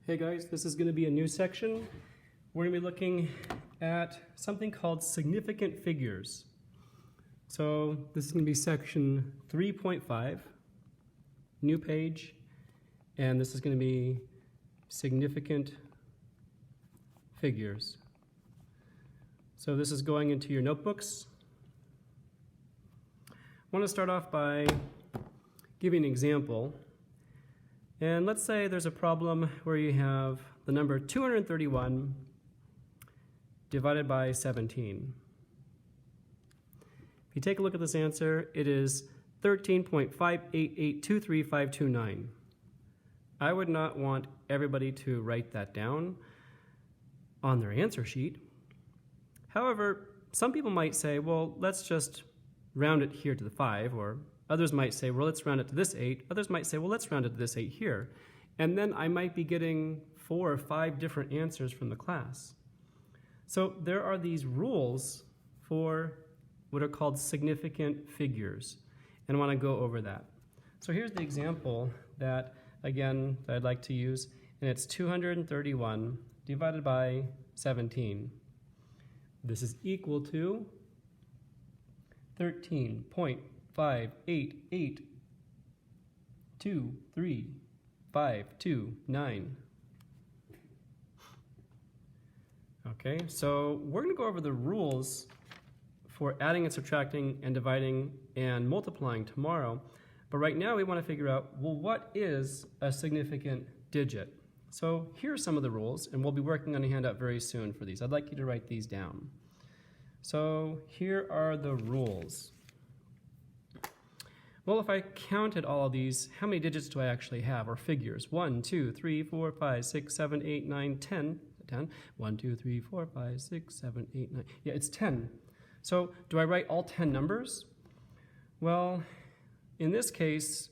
Hey guys, this is going to be a new section. We're going to be looking at something called significant figures. So this is going to be section 3.5, new page, and this is going to be significant figures. So this is going into your notebooks. I want to start off by giving an example. And let's say there's a problem where you have the number 231 divided by 17. If you take a look at this answer, it is 13.588235229. I would not want everybody to write that down on their answer sheet. However, some people might say, well, let's just round it here to the 5, or others might say, well, let's round it to this 8. Others might say, well, let's round it to this 8 here. And then I might be getting 4 or 5 different answers from the class. So there are these rules for what are called significant figures. And I want to go over that. So here's the example that, again, that I'd like to use. And it's 231 divided by 17. This is equal to 13.588235229. Okay, so we're going to go over the rules for adding and subtracting and dividing and multiplying tomorrow. But right now we want to figure out, well, what is a significant digit? So here are some of the rules, and we'll be working on a handout very soon for these. I'd like you to write these down. So here are the rules. Well, if I counted all of these, how many digits do I actually have, or figures? 1, 2, 3, 4, 5, 6, 7, 8, 9, 10. 10. 1, 2, 3, 4, 5, 6, 7, 8, 9. Yeah, it's 10. So do I write all 10 numbers? Well, in this case,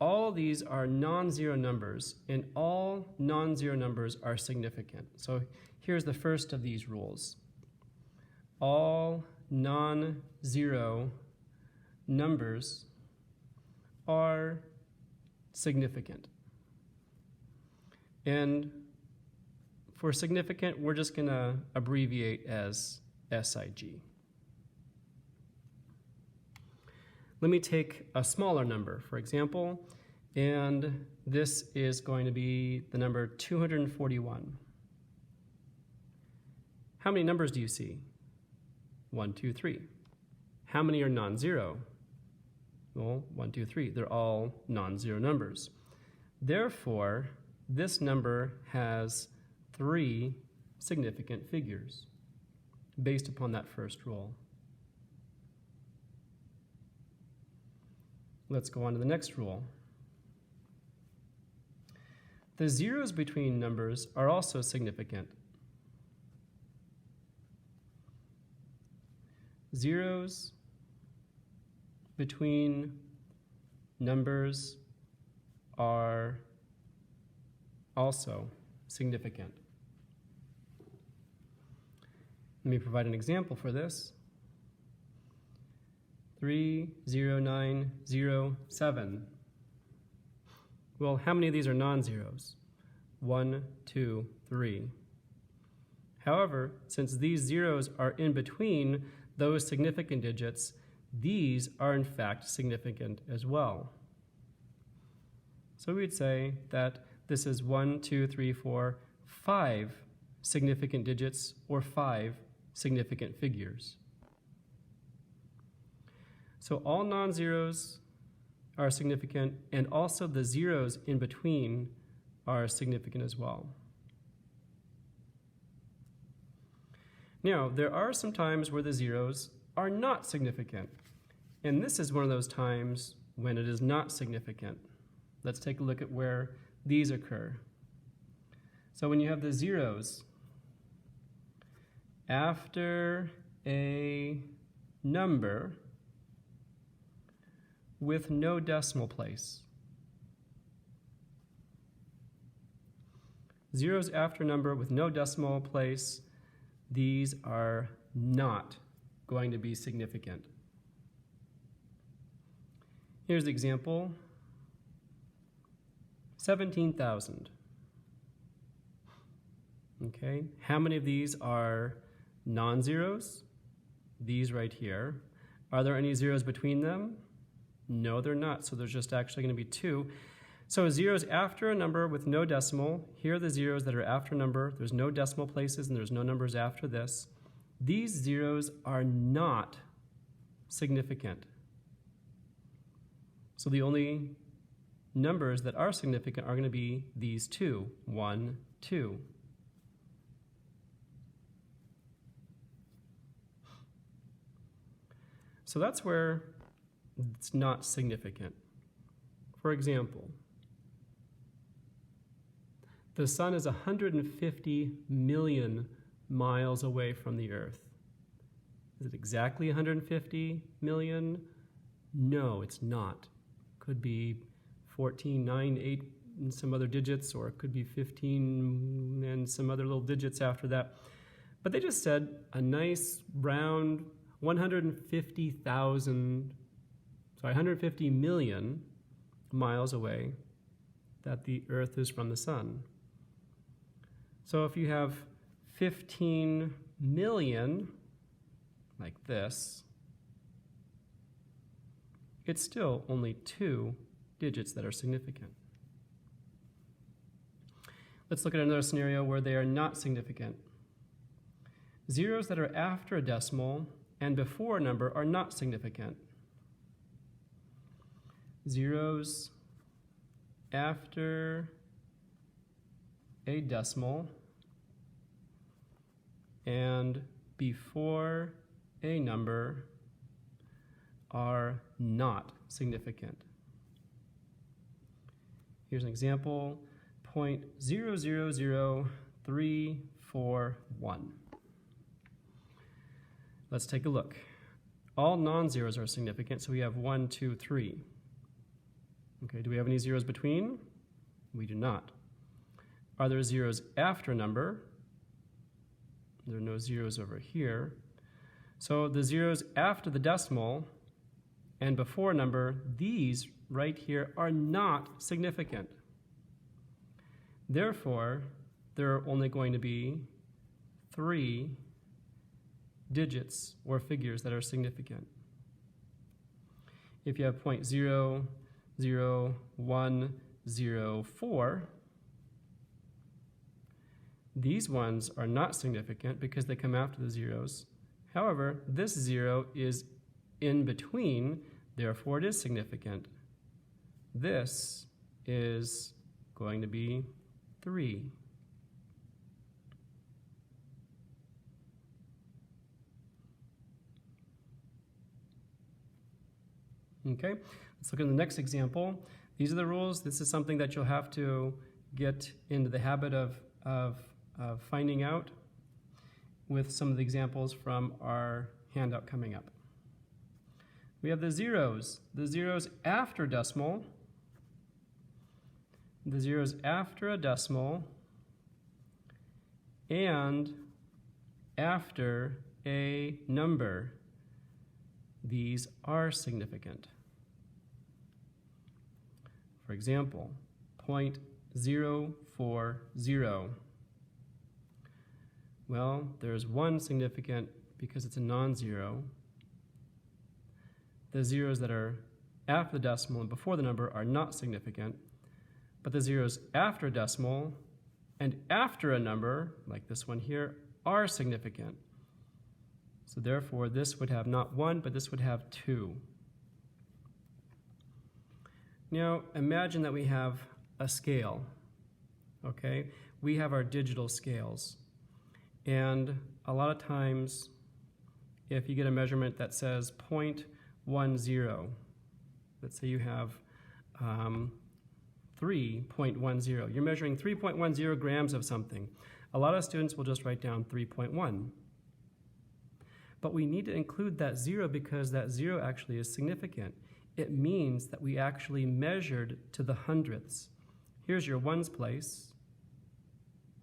all of these are non-zero numbers, and all non-zero numbers are significant. So here's the first of these rules. All non-zero numbers are significant. And for significant, we're just going to abbreviate as SIG. Let me take a smaller number, for example, and this is going to be the number 241. How many numbers do you see? 1, 2, 3. How many are non-zero? Well, 1, 2, 3. They're all non-zero numbers. Therefore, this number has 3 significant figures based upon that first rule. Let's go on to the next rule. The zeros between numbers are also significant. Zeros between numbers are also significant. Let me provide an example for this. 30907. Well, how many of these are non-zeros? 1, 2, 3. However, since these zeros are in between those significant digits, these are in fact significant as well. So we'd say that this is 1, 2, 3, 4, 5 significant digits, or 5 significant figures. So all non-zeros are significant, and also the zeros in between are significant as well. Now, there are some times where the zeros are not significant, and this is one of those times when it is not significant. Let's take a look at where these occur. So when you have the zeros after a number with no decimal place. Zeros after a number with no decimal place, these are not going to be significant. Here's the example. 17,000. Okay, how many of these are non-zeros? These right here. Are there any zeros between them? No, they're not. So there's just actually going to be 2. So zeros after a number with no decimal. Here are the zeros that are after a number. There's no decimal places and there's no numbers after this. These zeros are not significant. So the only numbers that are significant are going to be these 2, 1, 2. So that's where it's not significant. For example, the sun is 150 million miles away from the Earth. Is it exactly 150 million? No, it's not. Could be 14, 9, 8, and some other digits, or it could be 15 and some other little digits after that. But they just said a nice round 150 million miles away that the Earth is from the sun. So if you have 15 million, like this, it's still only 2 digits that are significant. Let's look at another scenario where they are not significant. Zeros that are after a decimal and before a number are not significant. Zeros after a decimal and before a number are not significant. Here's an example, 0.000341. Let's take a look. All non-zeros are significant, so we have 1, 2, 3. Okay, do we have any zeros between? We do not. Are there zeros after a number? There are no zeros over here. So the zeros after the decimal and before a number, these right here are not significant. Therefore, there are only going to be 3 digits or figures that are significant. If you have 0.00104, these ones are not significant because they come after the zeros. However, this 0 is in between, therefore it is significant. This is going to be 3. Okay, let's look at the next example. These are the rules. This is something that you'll have to get into the habit of finding out with some of the examples from our handout coming up. We have the zeros after decimal, the zeros after a decimal, and after a number. These are significant. For example, 0.040. Well, there's 1 significant because it's a non-zero. The zeros that are after the decimal and before the number are not significant, but the zeros after a decimal and after a number, like this one here, are significant. So therefore, this would have not 1, but this would have 2. Now, imagine that we have a scale, okay? We have our digital scales. And a lot of times, if you get a measurement that says 0.10, let's say you have 3.10, you're measuring 3.10 grams of something. A lot of students will just write down 3.1. But we need to include that 0 because that 0 actually is significant. It means that we actually measured to the hundredths. Here's your ones place.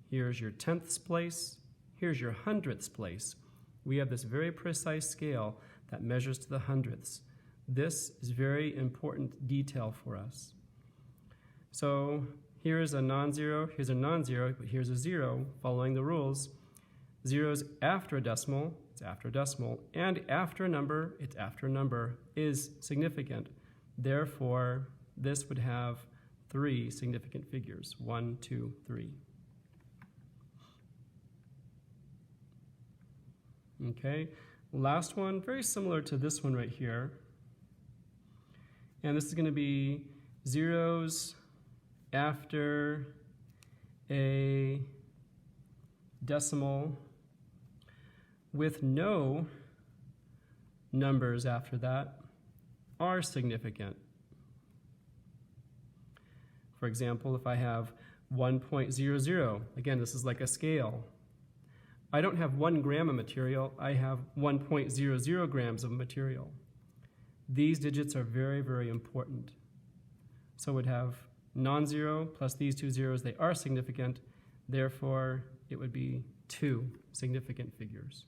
Here's your tenths place. Here's your hundredths place. We have this very precise scale that measures to the hundredths. This is very important detail for us. So here's a non-zero, here's a non-zero, but here's a 0, following the rules. Zeros after a decimal, it's after a decimal, and after a number, it's after a number, is significant. Therefore, this would have 3 significant figures, 1, 2, 3. Okay, last one, very similar to this one right here. And this is going to be zeros after a decimal with no numbers after that are significant. For example, if I have 1.00, again, this is like a scale. I don't have 1 gram of material, I have 1.00 grams of material. These digits are very, very important. So we'd have non-zero plus these 2 zeros, they are significant, therefore it would be 2 significant figures.